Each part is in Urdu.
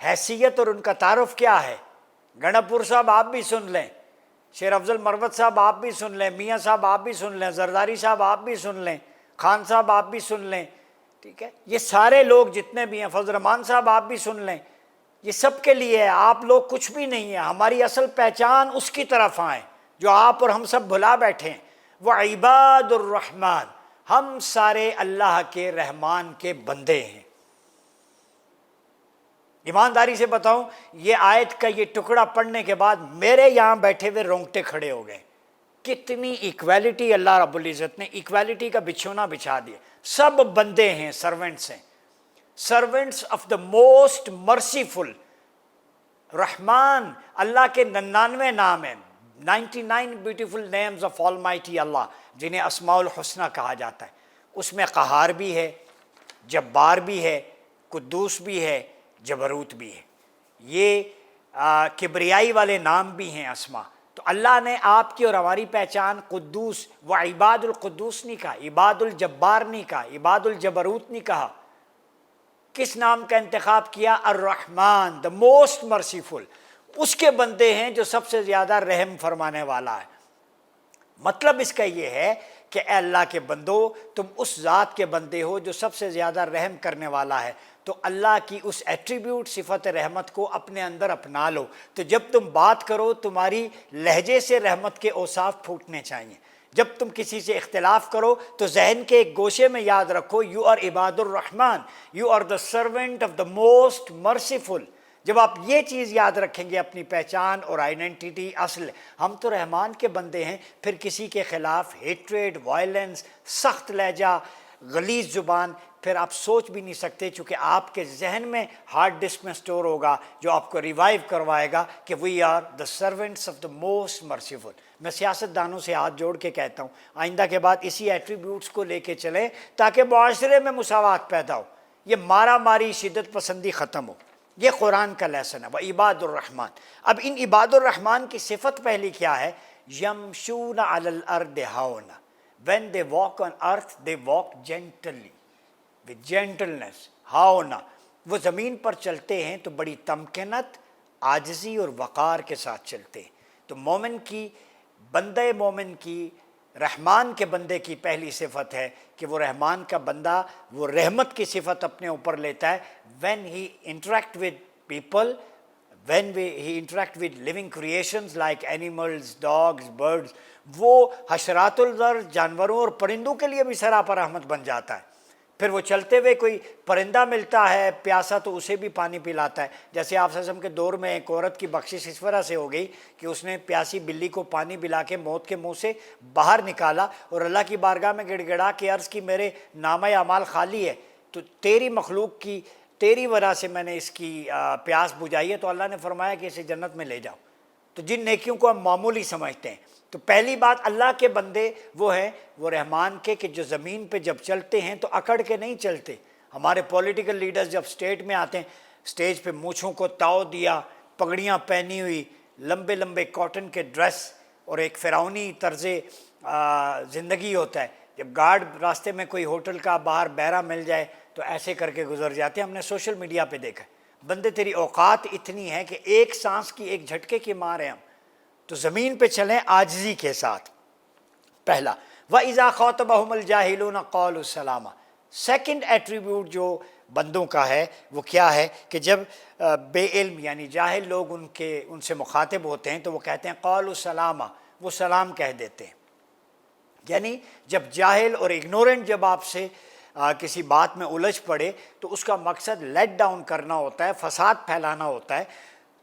حیثیت اور ان کا تعارف کیا ہے؟ گناپور صاحب آپ بھی سن لیں، شیر افضل مروت صاحب آپ بھی سن لیں، میاں صاحب آپ بھی سن لیں، زرداری صاحب آپ بھی سن لیں، خان صاحب آپ بھی سن لیں، ٹھیک ہے، یہ سارے لوگ جتنے بھی ہیں، فضل الرحمان صاحب آپ بھی سن لیں، یہ سب کے لیے ہے، آپ لوگ کچھ بھی نہیں ہیں، ہماری اصل پہچان اس کی طرف آئیں جو آپ اور ہم سب بھلا بیٹھے ہیں، وہ عباد الرحمن، ہم سارے اللہ کے رحمان کے بندے ہیں۔ ایمانداری سے بتاؤں، یہ آیت کا یہ ٹکڑا پڑھنے کے بعد میرے یہاں بیٹھے ہوئے رونگٹے کھڑے ہو گئے، کتنی ایکویلٹی اللہ رب العزت نے ایکویلٹی کا بچھونا بچھا دیا، سب بندے ہیں، سرونٹس ہیں، servants of the most merciful. Rahman Allah کے 99 نام ہیں، 99 beautiful names of almighty Allah, جنہیں اسماء الحسنہ کہا جاتا ہے، اس میں قہار بھی ہے، جبار بھی ہے، قدوس بھی ہے، جبروت بھی ہے، یہ کبریائی والے نام بھی ہیں اسماء۔ تو اللہ نے آپ کی اور ہماری پہچان قدوس و عباد القدوس نہیں کہا، عباد الجبار نہیں کہا، عباد الجبروت نہیں کہا، کس نام کا انتخاب کیا؟ الرحمن، دا موسٹ مرسیفل، اس کے بندے ہیں جو سب سے زیادہ رحم فرمانے والا ہے۔ مطلب اس کا یہ ہے کہ اے اللہ کے بندو، تم اس ذات کے بندے ہو جو سب سے زیادہ رحم کرنے والا ہے، تو اللہ کی اس ایٹریبیوٹ صفت رحمت کو اپنے اندر اپنا لو، تو جب تم بات کرو تمہاری لہجے سے رحمت کے اوصاف پھوٹنے چاہیے، جب تم کسی سے اختلاف کرو تو ذہن کے ایک گوشے میں یاد رکھو یو آر عباد الرحمن، you are the servant of the most merciful. جب آپ یہ چیز یاد رکھیں گے، اپنی پہچان اور آئیڈینٹی، اصل ہم تو رحمان کے بندے ہیں، پھر کسی کے خلاف ہیٹریڈ، وائلنس، سخت لہجہ، غلیظ زبان، پھر آپ سوچ بھی نہیں سکتے، چونکہ آپ کے ذہن میں ہارڈ ڈسک میں سٹور ہوگا جو آپ کو ریوائیو کروائے گا کہ we are the servants of the most merciful. میں سیاست دانوں سے ہاتھ جوڑ کے کہتا ہوں، آئندہ کے بعد اسی ایٹریبیوٹس کو لے کے چلیں تاکہ معاشرے میں مساوات پیدا ہو، یہ مارا ماری، شدت پسندی ختم ہو۔ یہ قرآن کا لیسن ہے، وعباد الرحمن۔ اب ان عباد الرحمن کی صفت پہلی کیا ہے؟ یمشون علی الارض ہون، when they walk on earth they walk gently with gentleness، ہاؤنا، وہ زمین پر چلتے ہیں تو بڑی تمکنت، عاجزی اور وقار کے ساتھ چلتے ہیں۔ تو مومن کی، بندے مومن کی، رحمان کے بندے کی پہلی صفت ہے کہ وہ رحمان کا بندہ وہ رحمت کی صفت اپنے اوپر لیتا ہے when he interact with people، when he interact with living creations like animals، dogs، birds، وہ حشرات الارض، جانوروں اور پرندوں کے لیے بھی سراپا رحمت بن جاتا ہے۔ پھر وہ چلتے ہوئے کوئی پرندہ ملتا ہے پیاسا تو اسے بھی پانی پلاتا ہے، جیسے آپ صلی اللہ علیہ وسلم کے دور میں ایک عورت کی بخشش اس طرح سے ہو گئی کہ اس نے پیاسی بلی کو پانی پلا کے موت کے منہ سے باہر نکالا اور اللہ کی بارگاہ میں گڑ گڑا کے عرض کی میرے نامہ اعمال خالی ہے، تو تیری مخلوق کی، تیری وجہ سے میں نے اس کی پیاس بجھائی ہے، تو اللہ نے فرمایا کہ اسے جنت میں لے جاؤ۔ تو جن نیکیوں کو ہم معمولی سمجھتے ہیں، تو پہلی بات اللہ کے بندے وہ ہیں، وہ رحمان کے، کہ جو زمین پہ جب چلتے ہیں تو اکڑ کے نہیں چلتے۔ ہمارے پولیٹیکل لیڈرز جب اسٹیٹ میں آتے ہیں، اسٹیج پہ مونچھوں کو تاؤ دیا، پگڑیاں پہنی ہوئی، لمبے لمبے کاٹن کے ڈریس اور ایک فرعونی طرز زندگی ہوتا ہے۔ جب گارڈ راستے میں کوئی ہوٹل کا باہر بہرا مل جائے تو ایسے کر کے گزر جاتے ہیں، ہم نے سوشل میڈیا پہ دیکھا ہے۔ بندے تیری اوقات اتنی ہے کہ ایک سانس کی ایک جھٹکے کی مار ہیں ہم، تو زمین پہ چلیں عاجزی کے ساتھ، پہلا۔ وَإِذَا خَاطَبَهُمُ الْجَاهِلُونَ قَالُوا سَلَامًا۔ سیکنڈ ایٹریبیوٹ جو بندوں کا ہے وہ کیا ہے کہ جب بے علم یعنی جاہل لوگ ان سے مخاطب ہوتے ہیں تو وہ کہتے ہیں قَالُوا سَلَامًا، وہ سلام کہہ دیتے ہیں۔ یعنی جب جاہل اور اگنورنٹ جب آپ سے کسی بات میں الجھ پڑے تو اس کا مقصد لیٹ ڈاؤن کرنا ہوتا ہے، فساد پھیلانا ہوتا ہے۔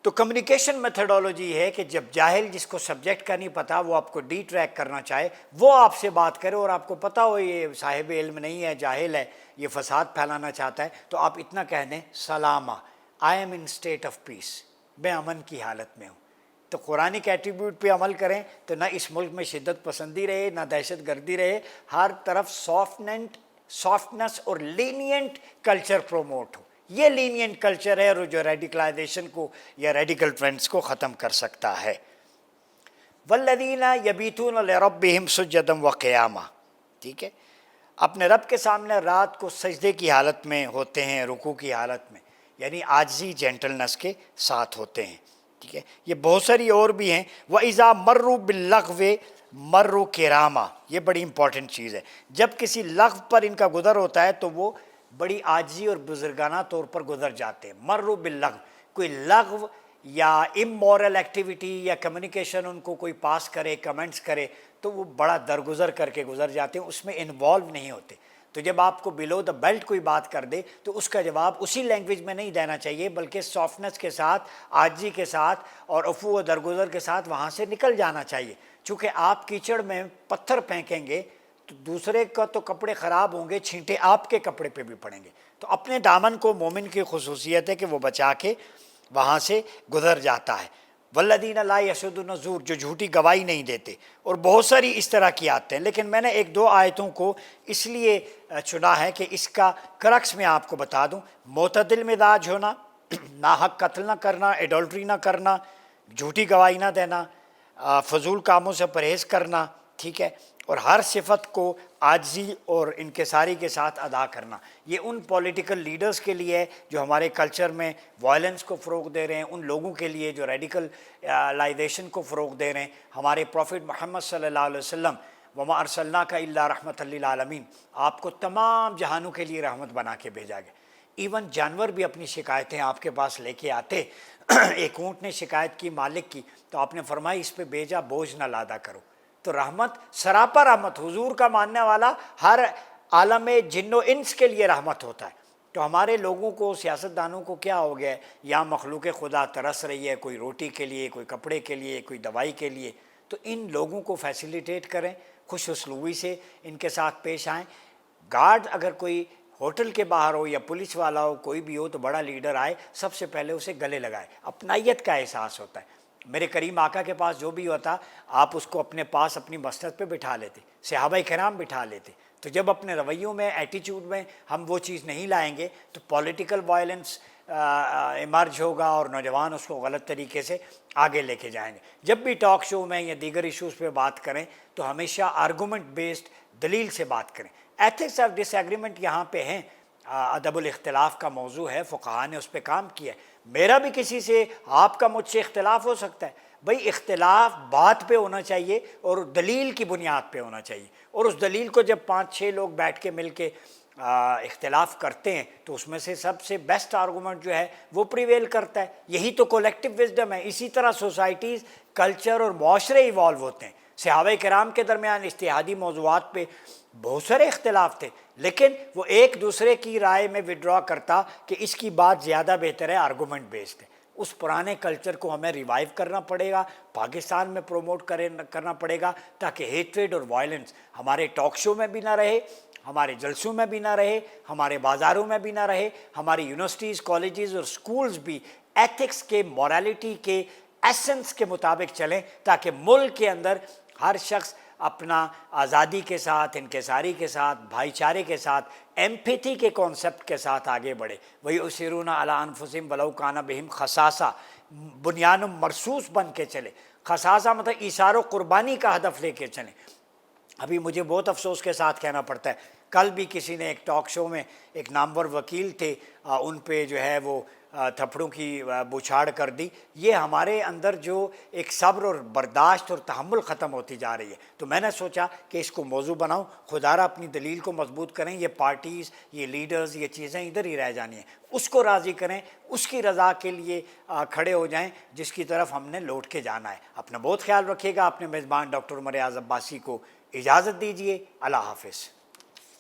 تو کمیونیکیشن میتھڈولوجی ہے کہ جب جاہل جس کو سبجیکٹ کا نہیں پتا وہ آپ کو ڈی ٹریک کرنا چاہے، وہ آپ سے بات کرے اور آپ کو پتہ ہو یہ صاحب علم نہیں ہے، جاہل ہے، یہ فساد پھیلانا چاہتا ہے، تو آپ اتنا کہہ دیں سلامہ، I'm in state of peace, میں امن کی حالت میں ہوں۔ تو قرآن کے ایٹریبیوٹ پہ عمل کریں تو نہ اس ملک میں شدت پسندی رہے، نہ دہشت گردی رہے، ہر طرف سافٹنس اور لینینٹ کلچر پروموٹ ہو۔ یہ لینینٹ کلچر ہے اور جو ریڈیکلائزیشن کو یا ریڈیکل ٹرینڈز کو ختم کر سکتا ہے۔ والذین یبیتون لربہم سجدا وقیاما، ٹھیک ہے، اپنے رب کے سامنے رات کو سجدے کی حالت میں ہوتے ہیں، رکوع کی حالت میں۔ یعنی عاجزی جینٹلنس کے ساتھ ہوتے ہیں، ٹھیک ہے. یہ بہت ساری اور بھی ہیں. وَإِذَا مَرُّوا بِاللَّغْوِ مَرُّوا كِرَامًا، یہ بڑی امپورٹنٹ چیز ہے. جب کسی لغو پر ان کا گزر ہوتا ہے تو وہ بڑی عاجزی اور بزرگانہ طور پر گزر جاتے ہیں. مَرُّوا بِاللَّغْوِ، کوئی لغو یا امورل ایکٹیویٹی یا کمیونیکیشن ان کو کوئی پاس کرے، کمنٹس کرے تو وہ بڑا درگزر کر کے گزر جاتے ہیں، اس میں انوالو نہیں ہوتے. تو جب آپ کو بلو دا بیلٹ کوئی بات کر دے تو اس کا جواب اسی لینگویج میں نہیں دینا چاہیے، بلکہ سافٹنس کے ساتھ، عاجزی کے ساتھ اور عفو و درگزر کے ساتھ وہاں سے نکل جانا چاہیے. چونکہ آپ کیچڑ میں پتھر پھینکیں گے تو دوسرے کا تو کپڑے خراب ہوں گے، چھینٹے آپ کے کپڑے پہ بھی پڑیں گے. تو اپنے دامن کو مومن کی خصوصیت ہے کہ وہ بچا کے وہاں سے گزر جاتا ہے. والذین لا یشهدون الزور، جو جھوٹی گواہی نہیں دیتے. اور بہت ساری اس طرح کی آتے ہیں، لیکن میں نے ایک دو آیتوں کو اس لیے چنا ہے کہ اس کا کرکس میں آپ کو بتا دوں. معتدل مزاج ہونا، ناحق قتل نہ کرنا، ایڈولٹری نہ کرنا، جھوٹی گواہی نہ دینا، فضول کاموں سے پرہیز کرنا، ٹھیک ہے، اور ہر صفت کو عاجزی اور انکساری کے ساتھ ادا کرنا. یہ ان پولیٹیکل لیڈرز کے لیے ہے جو ہمارے کلچر میں وائلنس کو فروغ دے رہے ہیں، ان لوگوں کے لیے جو ریڈیکل لائزیشن کو فروغ دے رہے ہیں. ہمارے پروفٹ محمد صلی اللہ علیہ وسلم وما ارسلناک الا رحمۃ للعالمین، آپ کو تمام جہانوں کے لیے رحمت بنا کے بھیجا گیا. ایون جانور بھی اپنی شکایتیں آپ کے پاس لے کے آتے. ایک اونٹ نے شکایت کی مالک کی تو آپ نے فرمایا اس پہ بیجا بوجھ نہ لادا کرو. تو رحمت، سراپا رحمت، حضور کا ماننے والا ہر عالم جن و انس کے لیے رحمت ہوتا ہے. تو ہمارے لوگوں کو، سیاستدانوں کو کیا ہو گیا ہے، یا مخلوق خدا ترس رہی ہے، کوئی روٹی کے لیے، کوئی کپڑے کے لیے، کوئی دوائی کے لیے. تو ان لوگوں کو فیسیلیٹیٹ کریں، خوش اسلوبی سے ان کے ساتھ پیش آئیں. گارڈ اگر کوئی ہوٹل کے باہر ہو یا پولیس والا ہو، کوئی بھی ہو، تو بڑا لیڈر آئے سب سے پہلے اسے گلے لگائے. اپنائیت کا احساس ہوتا ہے. میرے کریم آقا کے پاس جو بھی ہوتا آپ اس کو اپنے پاس اپنی مسند پہ بٹھا لیتے، صحابہ کرام بٹھا لیتے. تو جب اپنے رویوں میں، ایٹیچیوڈ میں ہم وہ چیز نہیں لائیں گے تو پولیٹیکل وائلنس ایمرج ہوگا اور نوجوان اس کو غلط طریقے سے آگے لے کے جائیں گے. جب بھی ٹاک شو میں یا دیگر ایشوز پہ بات کریں تو ہمیشہ آرگومنٹ بیسڈ، دلیل سے بات کریں. ایتھکس آف ڈس ایگریمنٹ یہاں پہ ہیں، ادب الاختلاف کا موضوع ہے، فقہاء نے اس پہ کام کیا ہے. میرا بھی کسی سے، آپ کا مجھ سے اختلاف ہو سکتا ہے. بھئی اختلاف بات پہ ہونا چاہیے اور دلیل کی بنیاد پہ ہونا چاہیے. اور اس دلیل کو جب 5-6 لوگ بیٹھ کے مل کے اختلاف کرتے ہیں تو اس میں سے سب سے بیسٹ آرگومنٹ جو ہے وہ پریویل کرتا ہے. یہی تو کولیکٹیو وزڈم ہے. اسی طرح سوسائٹیز، کلچر اور معاشرے ایوالو ہوتے ہیں. صحابہ کرام کے درمیان اجتہادی موضوعات پہ بہت سارے اختلاف تھے، لیکن وہ ایک دوسرے کی رائے میں وڈرا کرتا کہ اس کی بات زیادہ بہتر ہے، آرگومنٹ بیسڈ ہے. اس پرانے کلچر کو ہمیں ریوائیو کرنا پڑے گا، پاکستان میں پروموٹ کرنا پڑے گا، تاکہ ہیٹریڈ اور وائلنس ہمارے ٹاک شو میں بھی نہ رہے، ہمارے جلسوں میں بھی نہ رہے، ہمارے بازاروں میں بھی نہ رہے. ہماری یونیورسٹیز، کالجز اور سکولز بھی ایتھکس کے، موریلٹی کے ایسنس کے مطابق چلیں، تاکہ ملک کے اندر ہر شخص اپنا آزادی کے ساتھ، انکساری کے ساتھ، بھائی چارے کے ساتھ، ایمپیتھی کے کانسیپٹ کے ساتھ آگے بڑھے. وَيُؤْثِرُونَ عَلَىٰ أَنفُسِهِمْ وَلَوْ كَانَ بِهِمْ خَصَاصَةٌ، بنیان مرصوص بن کے چلے. خصاصہ مطلب ایثار و قربانی کا ہدف لے کے چلیں. ابھی مجھے بہت افسوس کے ساتھ کہنا پڑتا ہے، کل بھی کسی نے ایک ٹاک شو میں، ایک نامور وکیل تھے، ان پہ جو ہے وہ تھپڑوں کی بوچھاڑ کر دی. یہ ہمارے اندر جو ایک صبر اور برداشت اور تحمل ختم ہوتی جا رہی ہے. تو میں نے سوچا کہ اس کو موضوع بناؤں. خدا را اپنی دلیل کو مضبوط کریں. یہ پارٹیز، یہ لیڈرز، یہ چیزیں ادھر ہی رہ جانی ہیں. اس کو راضی کریں، اس کی رضا کے لیے کھڑے ہو جائیں جس کی طرف ہم نے لوٹ کے جانا ہے. اپنا بہت خیال رکھیے گا. اپنے میزبان ڈاکٹر عمر ایاز عباسی کو اجازت دیجیے. اللہ حافظ.